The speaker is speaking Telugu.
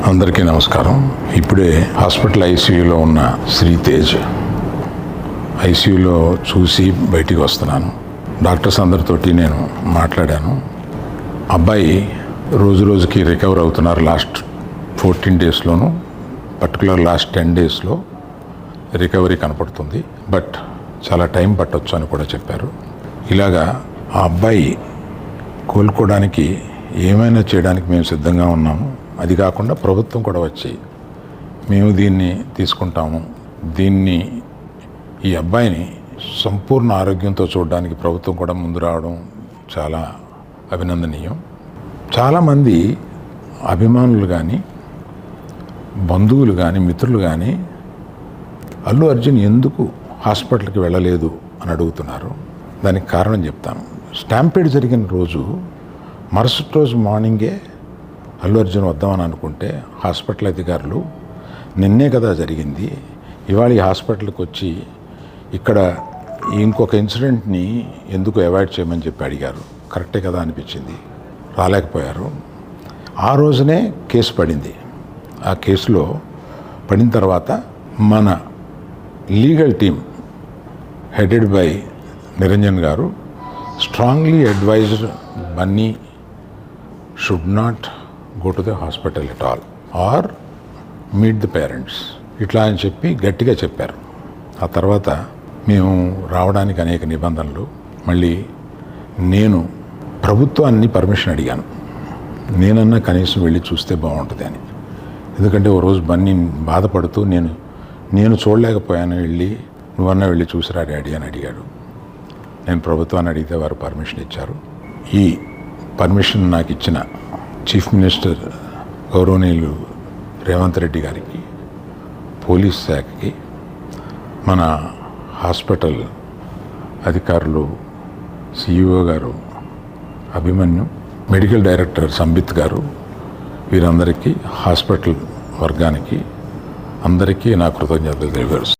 అందరికీ నమస్కారం. ఇప్పుడే హాస్పిటల్ ఐసీయూలో ఉన్న శ్రీతేజ్ ఐసీయూలో చూసి బయటికి వస్తున్నాను. డాక్టర్స్ అందరితోటి నేను మాట్లాడాను. అబ్బాయి రోజు రోజుకి రికవర్ అవుతున్నారు. లాస్ట్ 14 డేస్లోనూ పర్టికులర్ లాస్ట్ 10 డేస్లో రికవరీ కనపడుతుంది. బట్ చాలా టైం పట్టొచ్చు అని కూడా చెప్పారు. ఇలాగా ఆ అబ్బాయి కోలుకోవడానికి ఏమైనా చేయడానికి మేము సిద్ధంగా ఉన్నాము. అది కాకుండా ప్రభుత్వం కూడా వచ్చి మేము దీన్ని తీసుకుంటాము, ఈ అబ్బాయిని సంపూర్ణ ఆరోగ్యంతో చూడడానికి ప్రభుత్వం కూడా ముందు రావడం చాలా అభినందనీయం. చాలామంది అభిమానులు కానీ, బంధువులు కానీ, మిత్రులు కానీ అల్లు అర్జున్ ఎందుకు హాస్పిటల్కి వెళ్ళలేదు అని అడుగుతున్నారు. దానికి కారణం చెప్తాను. స్టాంపేడ్ జరిగిన రోజు మరుసటి రోజు మార్నింగే అల్లు అర్జున్ వద్దామని అనుకుంటే హాస్పిటల్ అధికారులు నిన్నే కదా జరిగింది, ఇవాళ ఈ హాస్పిటల్కి వచ్చి ఇక్కడ ఇంకొక ఇన్సిడెంట్ని ఎందుకు అవాయిడ్ చేయమని చెప్పి అడిగారు. కరెక్టే కదా అనిపించింది. రాలేకపోయారు. ఆ రోజునే కేసు పడింది. ఆ కేసులో పడిన తర్వాత మన legal team headed by Niranjan గారు strongly advised Bunny should not go to the hospital at all or meet the parents ఇట్లా అని చెప్పి గట్టిగా చెప్పారు. ఆ తర్వాత మేము రావడానికి అనేక నిబంధనలు, మళ్ళీ నేను ప్రభుత్వాన్ని పర్మిషన్ అడిగాను. నేనన్నా కనీసం వెళ్ళి చూస్తే బాగుంటుంది అని. ఎందుకంటే ఓ రోజు బన్నీ బాధపడుతూ నేను చూడలేకపోయాను, నువ్వన్నా వెళ్ళి చూసిరా డాడీ అని అడిగాడు. నేను ప్రభుత్వాన్ని అడిగితే వారు పర్మిషన్ ఇచ్చారు. ఈ పర్మిషన్ నాకు ఇచ్చిన చీఫ్ మినిస్టర్ గౌరవనీయులు రేవంత్ రెడ్డి గారికి, పోలీస్ శాఖకి, మన హాస్పిటల్ అధికారులు, సిఇఓ గారు అభిమన్యు, మెడికల్ డైరెక్టర్ సంబిత్ గారు, వీరందరికీ, హాస్పిటల్ వర్గానికి అందరికీ నా కృతజ్ఞతలు తెలియజేస్తున్నాను.